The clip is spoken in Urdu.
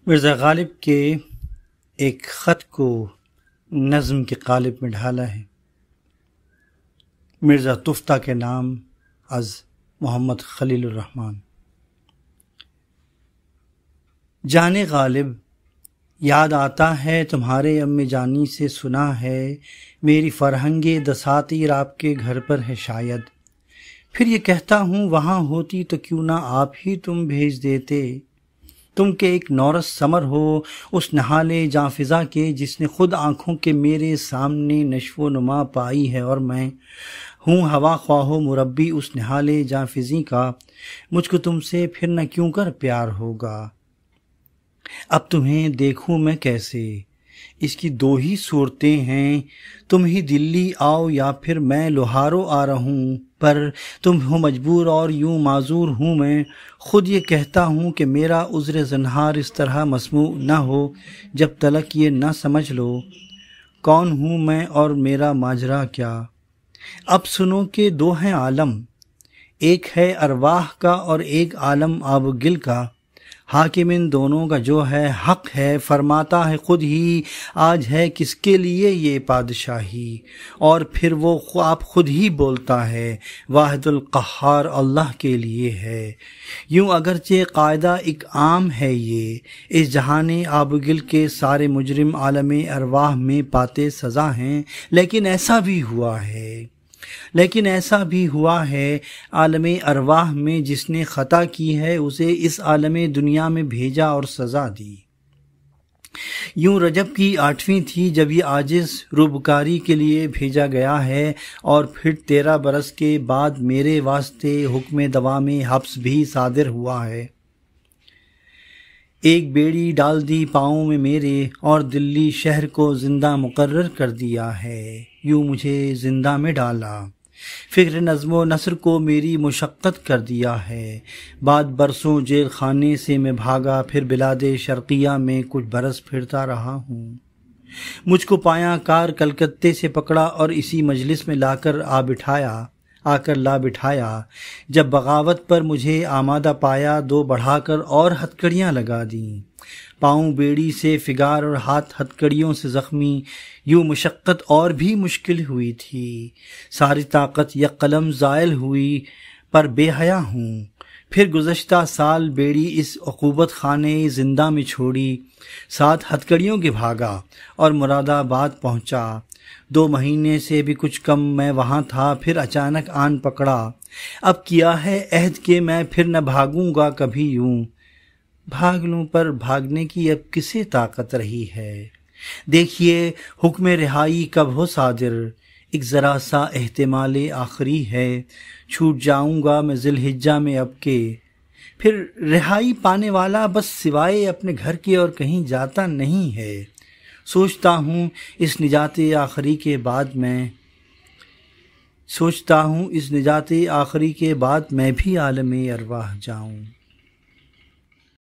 مرزا غالب کے ایک خط کو نظم کے قالب میں ڈھالا ہے۔ مرزا تفتہ کے نام از محمد خلیل الرحمن۔ جانے غالب، یاد آتا ہے تمہارے امی جانی سے سنا ہے، میری فرہنگ دساتیر آپ کے گھر پر ہے شاید۔ پھر یہ کہتا ہوں وہاں ہوتی تو کیوں نہ آپ ہی تم بھیج دیتے، تم کے ایک نورس سمر ہو اس نہالے جاں فضا کے، جس نے خود آنکھوں کے میرے سامنے نشو و نما پائی ہے، اور میں ہوں ہوا خواہ و مربی اس نہالے جاں فضی کا، مجھ کو تم سے پھر نہ کیوں کر پیار ہوگا۔ اب تمہیں دیکھوں میں کیسے، اس کی دو ہی صورتیں ہیں، تم ہی دلی آؤ یا پھر میں لوہارو آ رہوں، پر تم ہو مجبور اور یوں معذور ہوں میں۔ خود یہ کہتا ہوں کہ میرا عذر زنہار اس طرح مسموع نہ ہو، جب تلک یہ نہ سمجھ لو کون ہوں میں اور میرا ماجرا کیا۔ اب سنو کہ دو ہیں عالم، ایک ہے ارواح کا اور ایک عالم آب و گل کا، حاکم ان دونوں کا جو ہے حق ہے، فرماتا ہے خود ہی آج ہے کس کے لیے یہ پادشاہی، اور پھر وہ آپ خود ہی بولتا ہے واحد القہار اللہ کے لیے ہے۔ یوں اگرچہ قاعدہ ایک عام ہے یہ، اس جہان آب و گل کے سارے مجرم عالم ارواح میں پاتے سزا ہیں، لیکن ایسا بھی ہوا ہے عالم ارواح میں جس نے خطا کی ہے اسے اس عالم دنیا میں بھیجا اور سزا دی۔ یوں رجب کی 8ویں تھی جب یہ عاجز روبکاری کے لیے بھیجا گیا ہے، اور پھر 13 برس کے بعد میرے واسطے حکم دوام حبس بھی صادر ہوا ہے۔ ایک بیڑی ڈال دی پاؤں میں میرے، اور دلی شہر کو زندہ مقرر کر دیا ہے، یوں مجھے زندہ میں ڈالا، فکر نظم و نثر کو میری مشقت کر دیا ہے۔ بعد برسوں جیل خانے سے میں بھاگا، پھر بلاد شرقیہ میں کچھ برس پھرتا رہا ہوں۔ مجھ کو پایا کار کلکتے سے پکڑا اور اسی مجلس میں لا کر لا بٹھایا۔ جب بغاوت پر مجھے آمادہ پایا، 2 بڑھا کر اور ہتھکڑیاں لگا دیں، پاؤں بیڑی سے فگار اور ہاتھ ہتھکڑیوں سے زخمی، یوں مشقت اور بھی مشکل ہوئی تھی، ساری طاقت یک قلم زائل ہوئی، پر بے حیا ہوں۔ پھر گزشتہ سال بیڑی اس عقوبت خانے زندہ میں چھوڑی، 7 ہتھکڑیوں کے بھاگا اور مراد آباد پہنچا۔ 2 مہینے سے بھی کچھ کم میں وہاں تھا، پھر اچانک آن پکڑا۔ اب کیا ہے عہد کہ میں پھر نہ بھاگوں گا کبھی یوں، بھاگ لوں پر بھاگنے کی اب کسے طاقت رہی ہے۔ دیکھیے حکم رہائی کب ہو صادر، ایک ذرا سا احتمال آخری ہے، چھوٹ جاؤں گا میں ذی الحجہ میں اب کے، پھر رہائی پانے والا بس سوائے اپنے گھر کے اور کہیں جاتا نہیں ہے۔ سوچتا ہوں اس نجات آخری کے بعد میں بھی عالم ارواح جاؤں۔